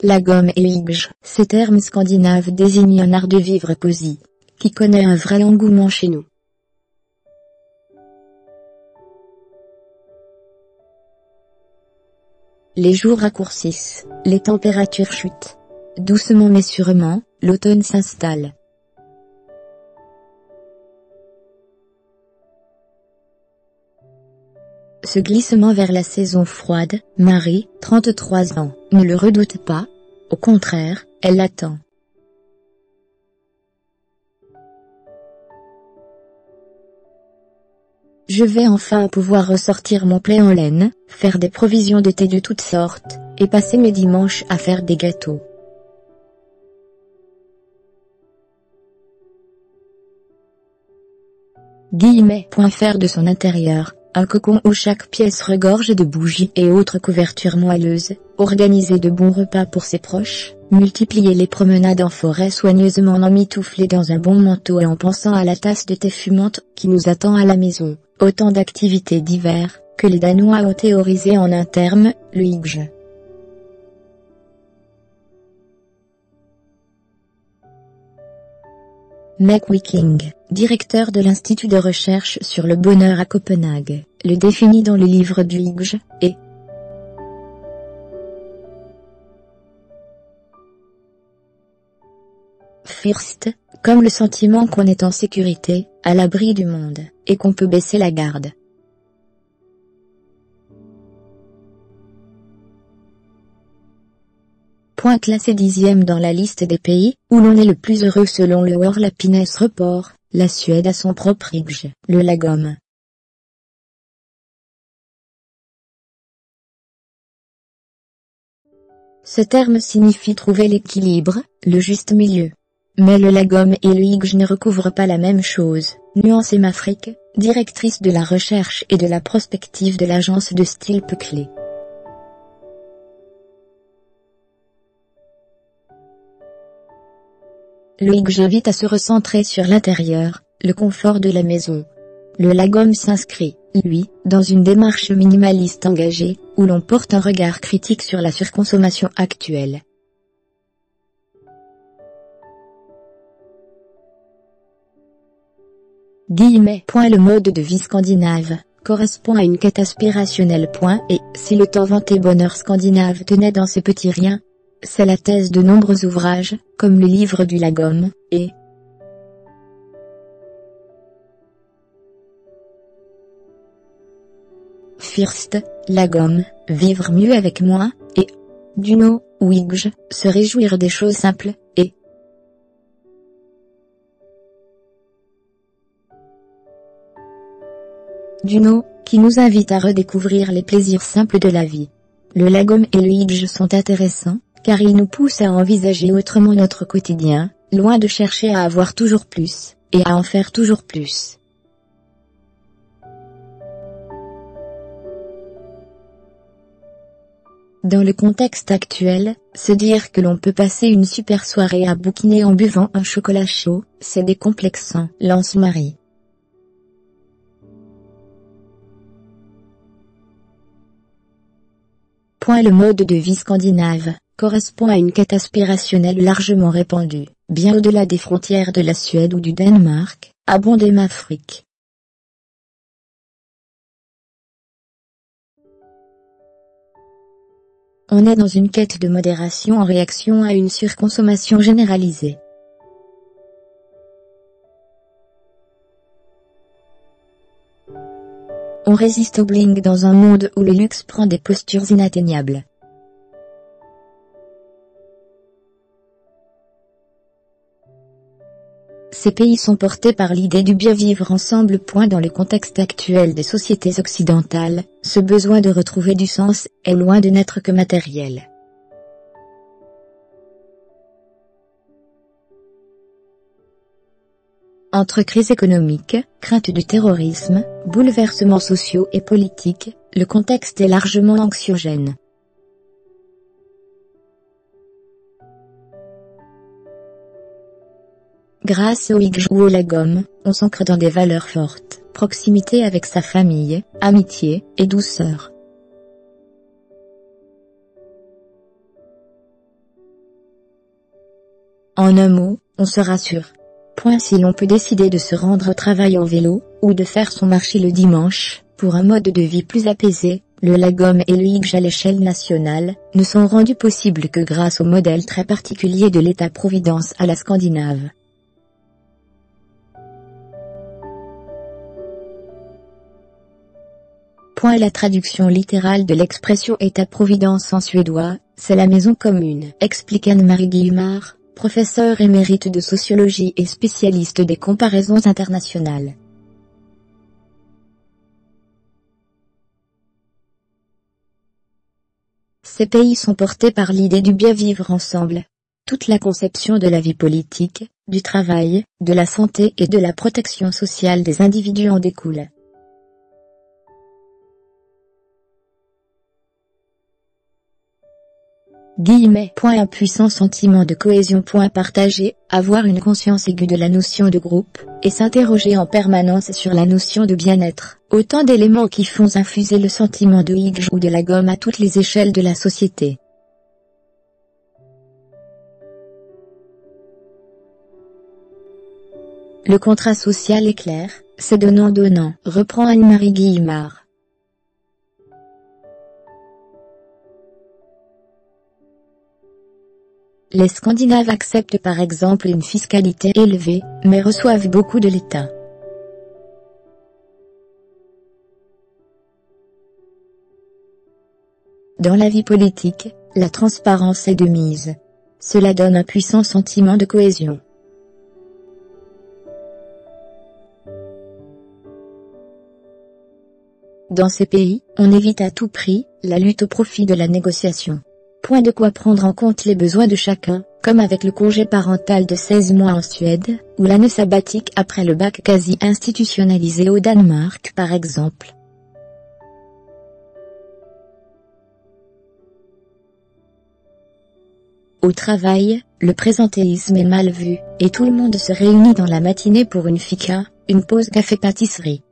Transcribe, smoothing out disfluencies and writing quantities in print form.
lagom et hygge. Ces termes scandinaves désignent un art de vivre cosy, qui connaît un vrai engouement chez nous. Les jours raccourcissent, les températures chutent. Doucement mais sûrement, l'automne s'installe. Ce glissement vers la saison froide, Marie, 33 ans, ne le redoute pas. Au contraire, elle l'attend. Je vais enfin pouvoir ressortir mon plaid en laine, faire des provisions de thé de toutes sortes, et passer mes dimanches à faire des gâteaux. Faire de son intérieur un cocon où chaque pièce regorge de bougies et autres couvertures moelleuses, organiser de bons repas pour ses proches, multiplier les promenades en forêt soigneusement emmitouflées dans un bon manteau et en pensant à la tasse de thé fumante qui nous attend à la maison, autant d'activités d'hiver, que les Danois ont théorisé en un terme, le hygge. Meg Wiking, directeur de l'Institut de recherche sur le bonheur à Copenhague, le définit dans le livre du hygge, et First, comme le sentiment qu'on est en sécurité, à l'abri du monde, et qu'on peut baisser la garde. Classé 10e dans la liste des pays où l'on est le plus heureux selon le World Happiness Report, la Suède a son propre hygge, le lagom. Ce terme signifie trouver l'équilibre, le juste milieu. Mais le lagom et le hygge ne recouvrent pas la même chose, nuance Mafrique, directrice de la recherche et de la prospective de l'agence de style Peuclé. Le hygge invite à se recentrer sur l'intérieur, le confort de la maison. Le lagom s'inscrit, lui, dans une démarche minimaliste engagée, où l'on porte un regard critique sur la surconsommation actuelle. Le mode de vie scandinave correspond à une quête aspirationnelle. Et si le tant vanté bonheur scandinave tenait dans ces petits riens, c'est la thèse de nombreux ouvrages, comme le livre du lagom, et First, lagom, vivre mieux avec moins, et Duno, hygge, se réjouir des choses simples, et Duno, qui nous invite à redécouvrir les plaisirs simples de la vie. Le lagom et le hygge sont intéressants, car ils nous poussent à envisager autrement notre quotidien, loin de chercher à avoir toujours plus, et à en faire toujours plus. Dans le contexte actuel, se dire que l'on peut passer une super soirée à bouquiner en buvant un chocolat chaud, c'est décomplexant, lance Marie. Le mode de vie scandinave correspond à une quête aspirationnelle largement répandue, bien au-delà des frontières de la Suède ou du Danemark, abonde Mafrique. On est dans une quête de modération en réaction à une surconsommation généralisée. On résiste au bling dans un monde où le luxe prend des postures inatteignables. Ces pays sont portés par l'idée du bien vivre ensemble. Dans le contexte actuel des sociétés occidentales, ce besoin de retrouver du sens est loin de n'être que matériel. Entre crise économique, crainte du terrorisme, bouleversements sociaux et politiques, le contexte est largement anxiogène. Grâce au hygge ou au lagom, on s'ancre dans des valeurs fortes, proximité avec sa famille, amitié, et douceur. En un mot, on se rassure. Si l'on peut décider de se rendre au travail en vélo, ou de faire son marché le dimanche, pour un mode de vie plus apaisé, le lagom et le hijj à l'échelle nationale, ne sont rendus possibles que grâce au modèle très particulier de l'État-providence à la scandinave. La traduction littérale de l'expression État-providence en suédois, c'est la maison commune, explique Anne-Marie Guillemard, professeure émérite de sociologie et spécialiste des comparaisons internationales. Ces pays sont portés par l'idée du bien vivre ensemble. Toute la conception de la vie politique, du travail, de la santé et de la protection sociale des individus en découle. Un puissant sentiment de cohésion. Partager, avoir une conscience aiguë de la notion de groupe, et s'interroger en permanence sur la notion de bien-être. Autant d'éléments qui font infuser le sentiment de hijj ou de lagom à toutes les échelles de la société. Le contrat social est clair, c'est donnant-donnant, reprend Anne-Marie Guillemard. Les Scandinaves acceptent par exemple une fiscalité élevée, mais reçoivent beaucoup de l'État. Dans la vie politique, la transparence est de mise. Cela donne un puissant sentiment de cohésion. Dans ces pays, on évite à tout prix la lutte au profit de la négociation. De quoi prendre en compte les besoins de chacun, comme avec le congé parental de 16 mois en Suède, ou l'année sabbatique après le bac quasi institutionnalisé au Danemark par exemple. Au travail, le présentéisme est mal vu, et tout le monde se réunit dans la matinée pour une fika, une pause café-pâtisserie.